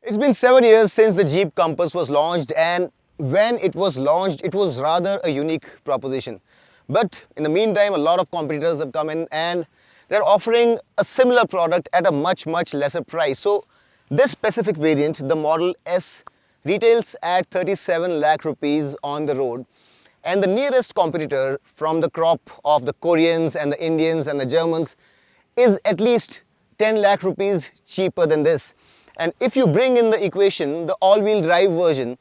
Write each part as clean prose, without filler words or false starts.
It's been 7 years since the Jeep Compass was launched, and when it was launched, it was rather a unique proposition. But in the meantime, a lot of competitors have come in and they're offering a similar product at a much lesser price. So this specific variant, the Model S, retails at 37 lakh rupees on the road. And the nearest competitor from the crop of the Koreans and the Indians and the Germans is at least 10 lakh rupees cheaper than this. And if you bring in the equation, the all-wheel drive version,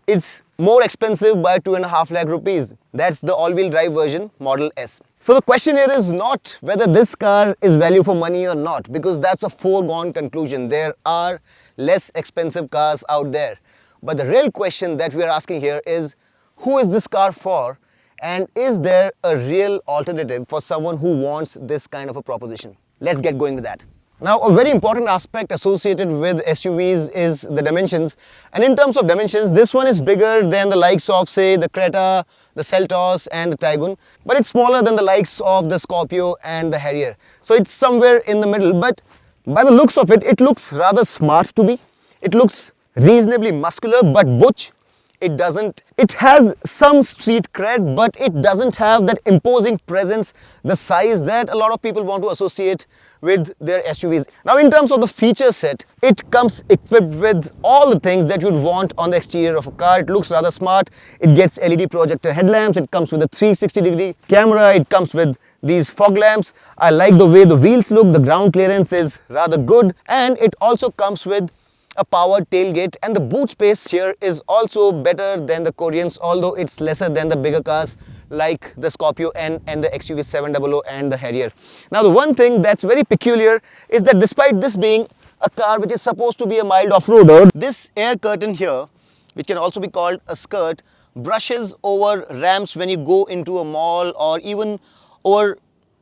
it's more expensive by 2.5 lakh rupees. That's the all-wheel drive version, Model S. So the question here is not whether this car is value for money or not, because that's a foregone conclusion. There are less expensive cars out there. But the real question that we are asking here is, who is this car for? And is there a real alternative for someone who wants this kind of a proposition? Let's get going with that. Now, a very important aspect associated with SUVs is the dimensions. And in terms of dimensions, this one is bigger than the likes of, say, the Creta, the Seltos and the Taygun. But it's smaller than the likes of the Scorpio and the Harrier. So it's somewhere in the middle. But by the looks of it, it looks rather smart to me. It looks reasonably muscular, but butch. It has some street cred, but it doesn't have that imposing presence, the size that a lot of people want to associate with their SUVs. Now, in terms of the feature set, it comes equipped with all the things that you'd want on the exterior of a car. It looks rather smart. It gets LED projector headlamps. It comes with a 360-degree camera. It comes with these fog lamps. I like the way the wheels look. The ground clearance is rather good. And it also comes with a powered tailgate, and the boot space here is also better than the Koreans, although it's lesser than the bigger cars like the Scorpio and the XUV 700 and the Harrier. Now, the one thing that's very peculiar is that despite this being a car which is supposed to be a mild off-roader, this air curtain here, which can also be called a skirt, brushes over ramps when you go into a mall or even over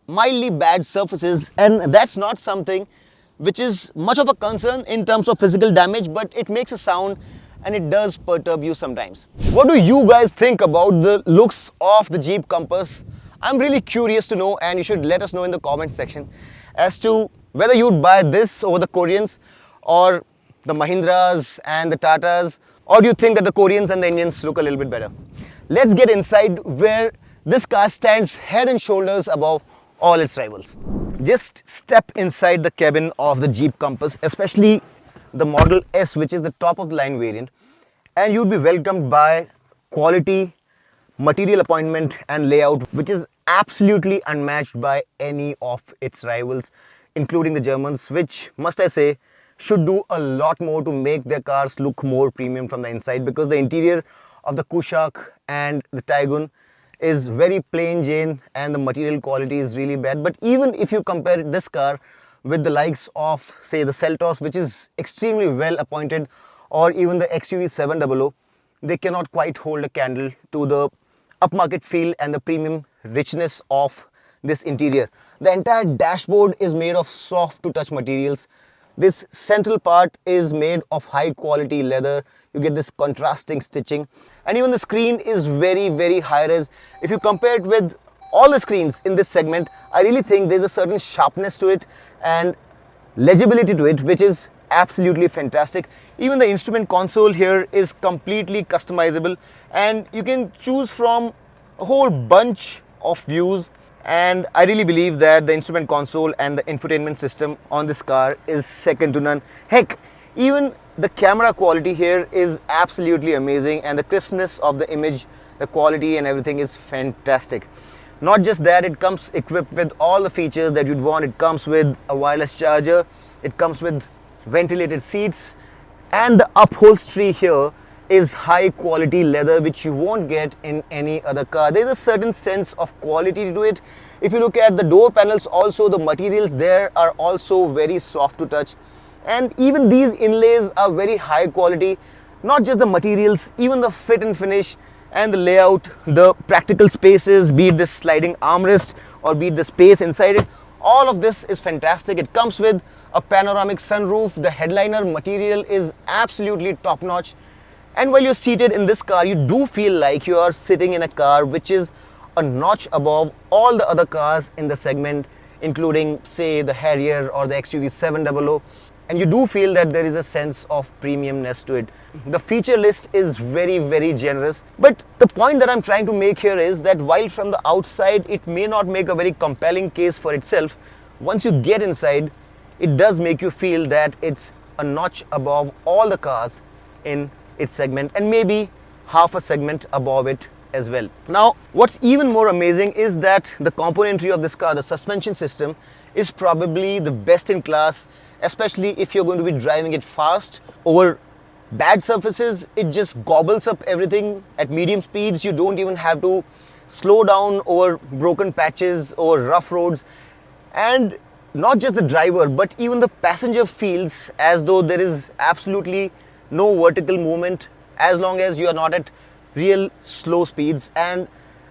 mildly bad surfaces, and that's not something which is much of a concern in terms of physical damage, but it makes a sound and it does perturb you sometimes. What do you guys think about the looks of the Jeep Compass? I'm really curious to know, and you should let us know in the comment section as to whether you'd buy this over the Koreans or the Mahindras and the Tatas, or do you think that the Koreans and the Indians look a little bit better? Let's get inside where this car stands head and shoulders above all its rivals. Just step inside the cabin of the Jeep Compass, especially the Model S, which is the top of the line variant, and you'll be welcomed by quality, material appointment and layout, which is absolutely unmatched by any of its rivals, including the Germans, which, must I say, should do a lot more to make their cars look more premium from the inside, because the interior of the Kushaq and the Taygun is very plain Jane and the material quality is really bad. But even if you compare this car with the likes of, say, the Seltos, which is extremely well appointed, or even the XUV 700, they cannot quite hold a candle to the upmarket feel and the premium richness of this interior. The entire dashboard is made of soft to touch materials. This central part is made of high quality leather. You get this contrasting stitching, and even the screen is very high res. If you compare it with all the screens in this segment, I really think there's a certain sharpness to it and legibility to it, which is absolutely fantastic. Even the instrument console here is completely customizable, and you can choose from a whole bunch of views. And I really believe that the instrument console and the infotainment system on this car is second to none. Heck, even the camera quality here is absolutely amazing, and the crispness of the image, the quality and everything is fantastic. Not just that, it comes equipped with all the features that you'd want. It comes with a wireless charger, it comes with ventilated seats, and the upholstery here is high quality leather, which you won't get in any other car. There's a certain sense of quality to it. If you look at the door panels also, the materials there are also very soft to touch, and even these inlays are very high quality. Not just the materials, even the fit and finish and the layout, the practical spaces, be it this sliding armrest or be it the space inside it, all of this is fantastic. It comes with a panoramic sunroof. The headliner material is absolutely top notch. And while you're seated in this car, you do feel like you are sitting in a car which is a notch above all the other cars in the segment, including, say, the Harrier or the XUV 700. and you do feel that there is a sense of premiumness to it. The feature list is very generous, but the point that I'm trying to make here is that while from the outside it may not make a very compelling case for itself, once you get inside, it does make you feel that it's a notch above all the cars in its segment, and maybe half a segment above it as well. Now, what's even more amazing is that the componentry of this car, the suspension system, is probably the best in class, especially if you're going to be driving it fast over bad surfaces. It just gobbles up everything at medium speeds. You don't even have to slow down over broken patches or rough roads. And not just the driver, but even the passenger feels as though there is absolutely no vertical movement as long as you are not at real slow speeds. And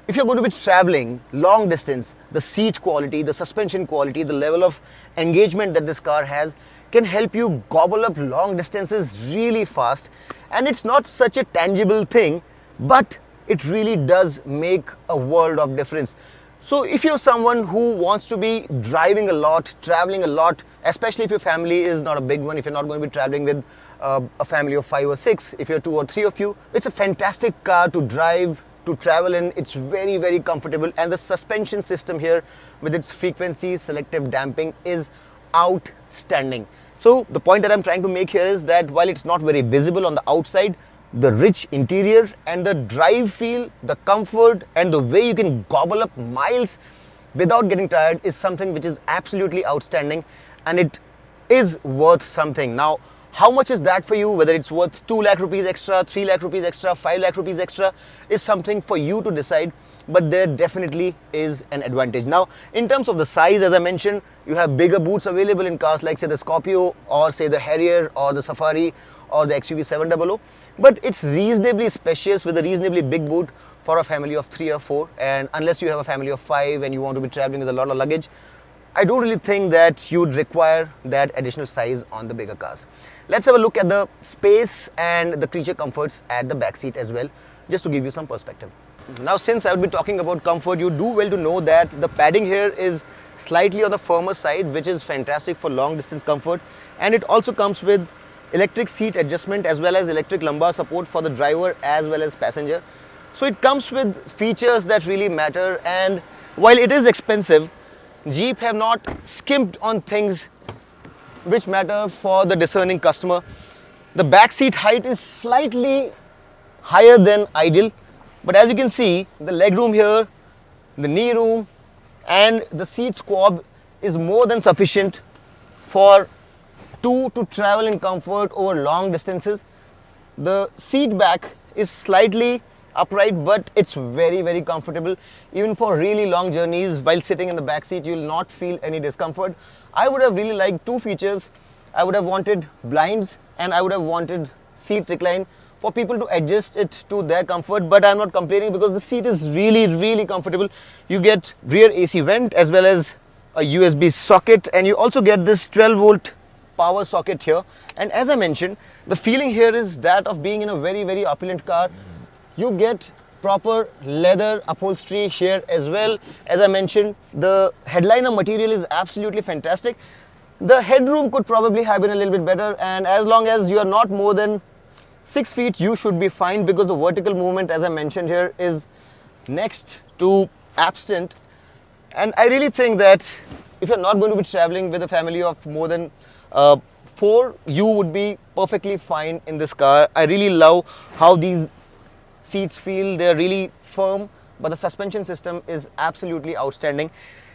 if you're going to be traveling long distance, the seat quality, the suspension quality, the level of engagement that this car has can help you gobble up long distances really fast. And it's not such a tangible thing, but it really does make a world of difference. So if you're someone who wants to be driving a lot, traveling a lot, especially if your family is not a big one, if you're not going to be traveling with a family of 5 or 6, if you're 2 or 3 of you, it's a fantastic car to drive, to travel in. It's very comfortable, and the suspension system here with its frequency selective damping is outstanding. So the point that I'm trying to make here is that while it's not very visible on the outside, the rich interior and the drive feel, the comfort, and the way you can gobble up miles without getting tired is something which is absolutely outstanding, and it is worth something. Now, how much is that for you? Whether it's worth 2 lakh rupees extra, 3 lakh rupees extra, 5 lakh rupees extra is something for you to decide, but there definitely is an advantage. Now, in terms of the size, as I mentioned, you have bigger boots available in cars like say the Scorpio or say the Harrier or the Safari or the XUV 700, but it's reasonably spacious with a reasonably big boot for a family of 3 or 4, and unless you have a family of 5 and you want to be traveling with a lot of luggage, I don't really think that you would require that additional size on the bigger cars. Let's have a look at the space and the creature comforts at the back seat as well, just to give you some perspective. Now, since I would be talking about comfort, you do well to know that the padding here is slightly on the firmer side, which is fantastic for long distance comfort, and it also comes with electric seat adjustment as well as electric lumbar support for the driver as well as passenger. So it comes with features that really matter, and while it is expensive, Jeep have not skimped on things which matter for the discerning customer. The back seat height is slightly higher than ideal, but as you can see, the leg room here, the knee room, and the seat squab is more than sufficient for two to travel in comfort over long distances. The seat back is slightly upright, but it's very comfortable. Even for really long journeys, while sitting in the back seat, you will not feel any discomfort. I would have really liked 2 features. I would have wanted blinds and I would have wanted seat recline for people to adjust it to their comfort, but I'm not complaining because the seat is really comfortable. You get rear AC vent as well as a USB socket, and you also get this 12-volt power socket here. And as I mentioned, the feeling here is that of being in a very opulent car. You get proper leather upholstery here as well. As I mentioned, the headliner material is absolutely fantastic. The headroom could probably have been a little bit better, and as long as you are not more than 6 feet, you should be fine, because the vertical movement, as I mentioned here, is next to absent. And I really think that if you're not going to be traveling with a family of more than 4, you would be perfectly fine in this car. I really love how these seats feel. They're really firm, but the suspension system is absolutely outstanding.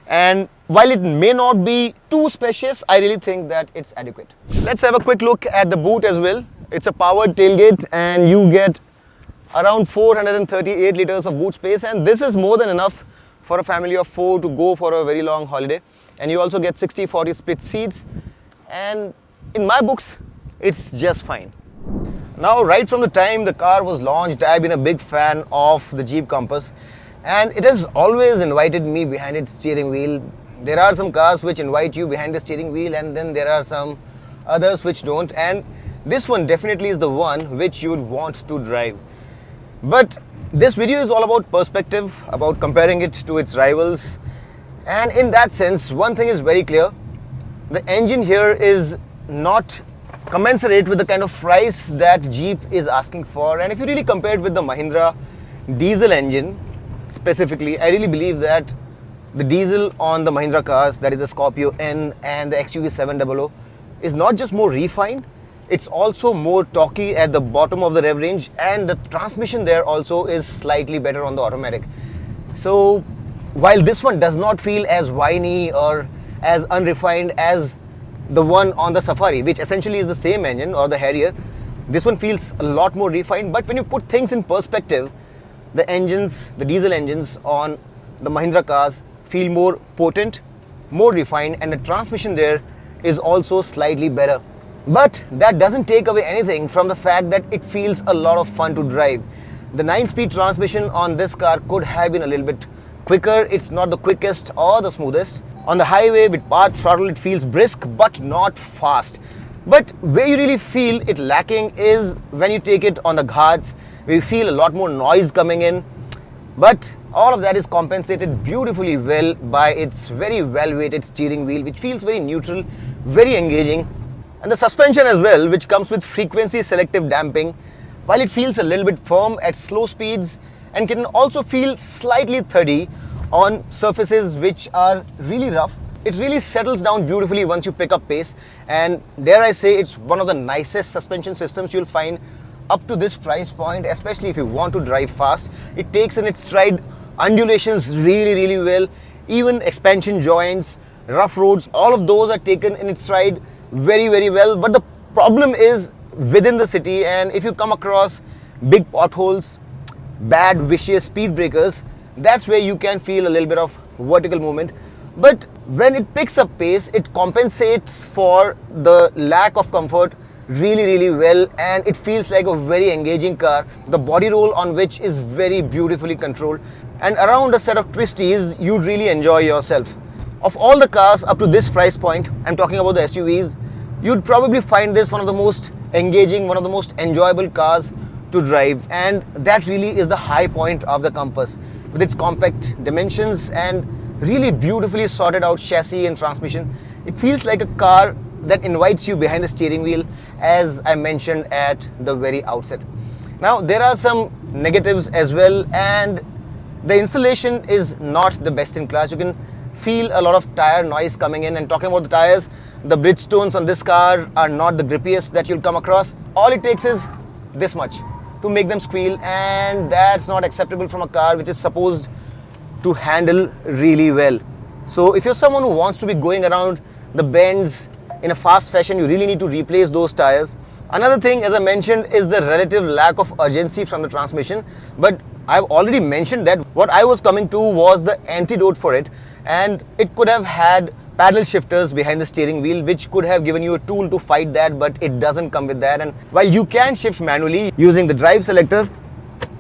And while it may not be too spacious, I really think that it's adequate. Let's have a quick look at the boot as well. It's a powered tailgate, and you get around 438 liters of boot space, and this is more than enough for a family of 4 to go for a very long holiday. And you also get 60/40 split seats, and in my books, it's just fine. Now, right from the time the car was launched, I've been a big fan of the Jeep Compass, and it has always invited me behind its steering wheel. There are some cars which invite you behind the steering wheel, and then there are some others which don't, and this one definitely is the one which you would want to drive. But this video is all about perspective, about comparing it to its rivals, and in that sense, one thing is very clear: the engine here is not commensurate with the kind of price that Jeep is asking for. And if you really compare it with the Mahindra diesel engine specifically, I really believe that the diesel on the Mahindra cars, that is the Scorpio N and the XUV 700, is not just more refined, it's also more torquey at the bottom of the rev range, and the transmission there also is slightly better on the automatic. So while this one does not feel as whiny or as unrefined as the one on the Safari, which essentially is the same engine, or the Harrier, this one feels a lot more refined. But when you put things in perspective, the diesel engines on the Mahindra cars feel more potent, more refined, and the transmission there is also slightly better. But that doesn't take away anything from the fact that it feels a lot of fun to drive. The 9-speed transmission on this car could have been a little bit quicker. It's not the quickest or the smoothest. On the highway with power throttle, it feels brisk but not fast. But where you really feel it lacking is when you take it on the ghats, where you feel a lot more noise coming in. But all of that is compensated beautifully well by its very well weighted steering wheel, which feels very neutral, very engaging. And the suspension as well, which comes with frequency selective damping, while it feels a little bit firm at slow speeds and can also feel slightly thuddy on surfaces which are really rough, it really settles down beautifully once you pick up pace. And dare I say, it's one of the nicest suspension systems you'll find up to this price point, especially if you want to drive fast. It takes in its stride undulations really well, even expansion joints, rough roads, all of those are taken in its stride very well. But the problem is within the city, and if you come across big potholes, bad vicious speed breakers, that's where you can feel a little bit of vertical movement. But when it picks up pace, it compensates for the lack of comfort really well, and it feels like a very engaging car. The body roll on which is very beautifully controlled, and around a set of twisties you'd really enjoy yourself. Of all the cars up to this price point, I'm talking about the SUVs, you'd probably find this one of the most engaging, one of the most enjoyable cars to drive. And that really is the high point of the Compass, with its compact dimensions and really beautifully sorted out chassis and transmission. It feels like a car that invites you behind the steering wheel, as I mentioned at the very outset. Now there are some negatives as well, and the installation is not the best in class. You can feel a lot of tire noise coming in. And talking about the tires, the Bridgestones on this car are not the grippiest that you'll come across. All it takes is this much to make them squeal, and that's not acceptable from a car which is supposed to handle really well. So if you're someone who wants to be going around the bends in a fast fashion, you really need to replace those tires. Another thing, as I mentioned, is the relative lack of urgency from the transmission. But I've already mentioned that what I was coming to was the antidote for it, and it could have had paddle shifters behind the steering wheel, which could have given you a tool to fight that, but it doesn't come with that. And while you can shift manually using the drive selector,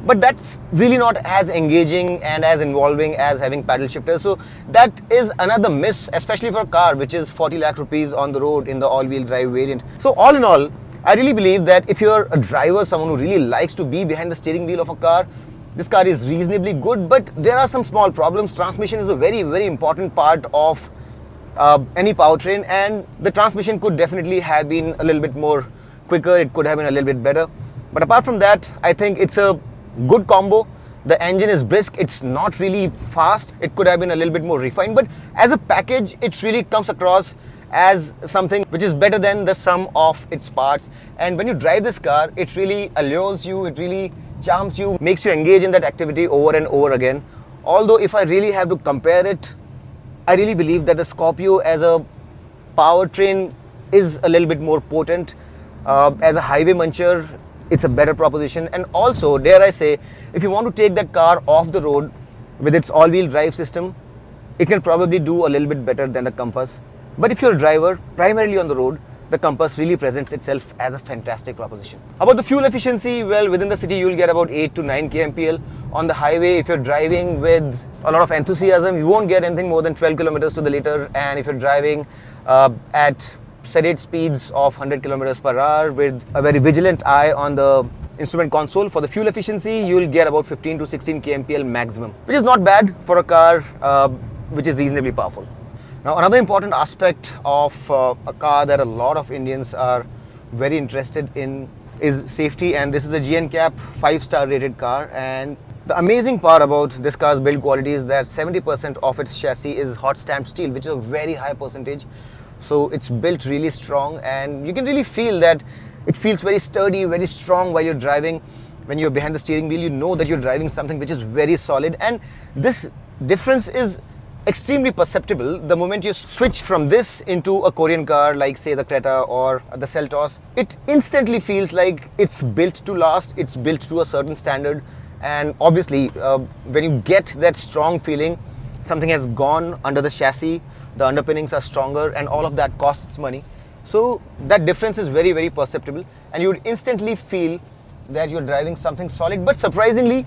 but that's really not as engaging and as involving as having paddle shifters. So that is another miss, especially for a car which is 40 lakh rupees on the road in the all-wheel drive variant. So all in all, I really believe that if you're a driver, someone who really likes to be behind the steering wheel of a car, this car is reasonably good. But there are some small problems. Transmission is a very important part of any powertrain, and the transmission could definitely have been a little bit more quicker. It could have been a little bit better. But apart from that, I think it's a good combo. The engine is brisk, it's not really fast. It could have been a little bit more refined, but as a package, it really comes across as something which is better than the sum of its parts. And when you drive this car, it really allures you, it really charms you, makes you engage in that activity over and over again. Although if I really have to compare it, I really believe that the Scorpio as a powertrain is a little bit more potent. As a highway muncher, it's a better proposition. And also, dare I say, if you want to take that car off the road with its all-wheel drive system, it can probably do a little bit better than the Compass. But if you're a driver primarily on the road, the Compass really presents itself as a fantastic proposition. About the fuel efficiency, well, within the city you'll get about 8 to 9 kmpl. On the highway, if you're driving with a lot of enthusiasm, you won't get anything more than 12 kilometers to the liter. And if you're driving at sedate speeds of 100 kilometers per hour with a very vigilant eye on the instrument console, for the fuel efficiency you'll get about 15 to 16 kmpl maximum, which is not bad for a car which is reasonably powerful. Now, another important aspect of a car that a lot of Indians are very interested in is safety, and this is a GNCAP 5-star rated car. And the amazing part about this car's build quality is that 70% of its chassis is hot stamped steel, which is a very high percentage. So it's built really strong, and you can really feel that it feels very sturdy, very strong while you're driving. When you're behind the steering wheel, you know that you're driving something which is very solid, and this difference is extremely perceptible the moment you switch from this into a Korean car like, say, the Creta or the Seltos. It instantly feels like it's built to last, it's built to a certain standard, and obviously when you get that strong feeling, something has gone under the chassis, the underpinnings are stronger, and all of that costs money. So that difference is very, very perceptible, and you would instantly feel that you're driving something solid. But surprisingly,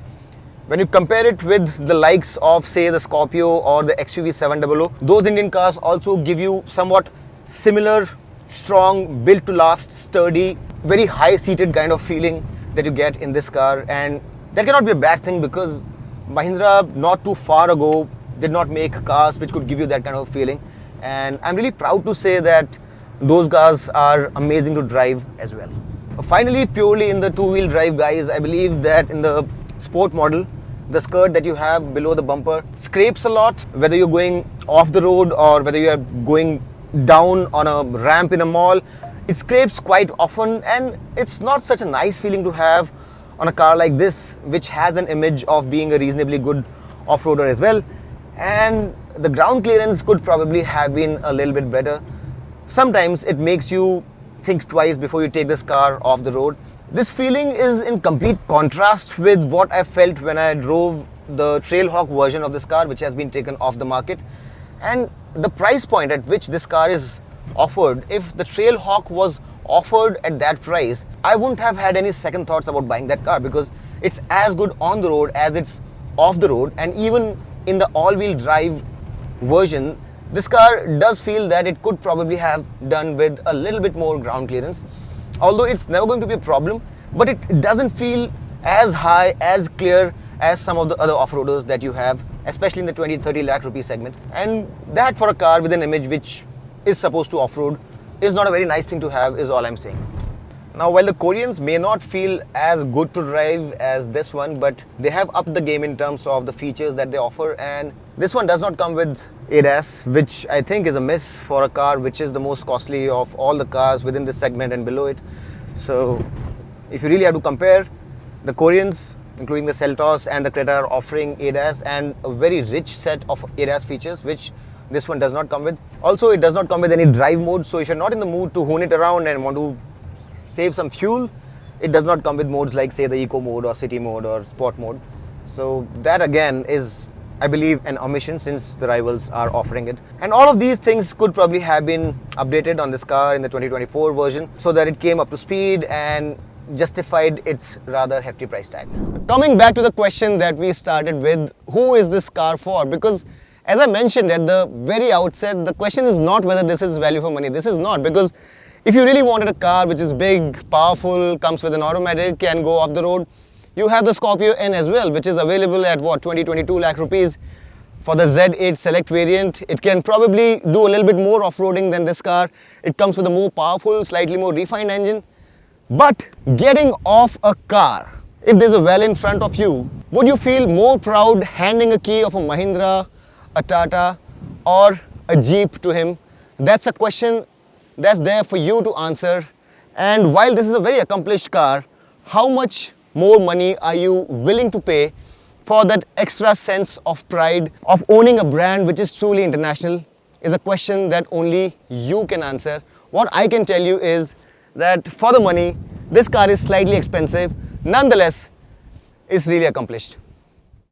when you compare it with the likes of, say, the Scorpio or the XUV 700, those Indian cars also give you somewhat similar, strong, built to last, sturdy, very high seated kind of feeling that you get in this car. And that cannot be a bad thing, because Mahindra not too far ago did not make cars which could give you that kind of feeling. And I'm really proud to say that those cars are amazing to drive as well. Finally, purely in the two-wheel drive, guys, I believe that in the sport model, the skirt that you have below the bumper scrapes a lot, whether you're going off the road or whether you're going down on a ramp in a mall. It scrapes quite often, and it's not such a nice feeling to have on a car like this, which has an image of being a reasonably good off-roader as well. And the ground clearance could probably have been a little bit better. Sometimes it makes you think twice before you take this car off the road. This feeling is in complete contrast with what I felt when I drove the Trailhawk version of this car, which has been taken off the market. And the price point at which this car is offered, if the Trailhawk was offered at that price, I wouldn't have had any second thoughts about buying that car, because it's as good on the road as it's off the road. And even in the all-wheel drive version, this car does feel that it could probably have done with a little bit more ground clearance. Although it's never going to be a problem, but it doesn't feel as high, as clear as some of the other off-roaders that you have, especially in the 20-30 lakh rupee segment. And that, for a car with an image which is supposed to off-road, is not a very nice thing to have, is all I'm saying. Now, while the Koreans may not feel as good to drive as this one, but they have upped the game in terms of the features that they offer, and this one does not come with ADAS, which I think is a miss for a car which is the most costly of all the cars within this segment and below it. So if you really have to compare, the Koreans, including the Seltos and the Creta, are offering ADAS and a very rich set of ADAS features, which this one does not come with. Also, it does not come with any drive mode, so if you're not in the mood to hone it around and want to save some fuel, it does not come with modes like, say, the eco mode or city mode or sport mode. So that again is, I believe, an omission, since the rivals are offering it. And all of these things could probably have been updated on this car in the 2024 version so that it came up to speed and justified its rather hefty price tag. Coming back to the question that we started with, who is this car for? Because as I mentioned at the very outset, the question is not whether this is value for money. This is not, because if you really wanted a car which is big, powerful, comes with an automatic, can go off the road, you have the Scorpio N as well, which is available at what, 20-22 lakh rupees for the Z8 Select variant. It can probably do a little bit more off-roading than this car. It comes with a more powerful, slightly more refined engine. But getting off a car, if there's a well in front of you, would you feel more proud handing a key of a Mahindra, a Tata, or a Jeep to him? That's a question that's there for you to answer. And while this is a very accomplished car, how much more money are you willing to pay for that extra sense of pride of owning a brand which is truly international, is a question that only you can answer. What I can tell you is that for the money, this car is slightly expensive. Nonetheless, it's really accomplished.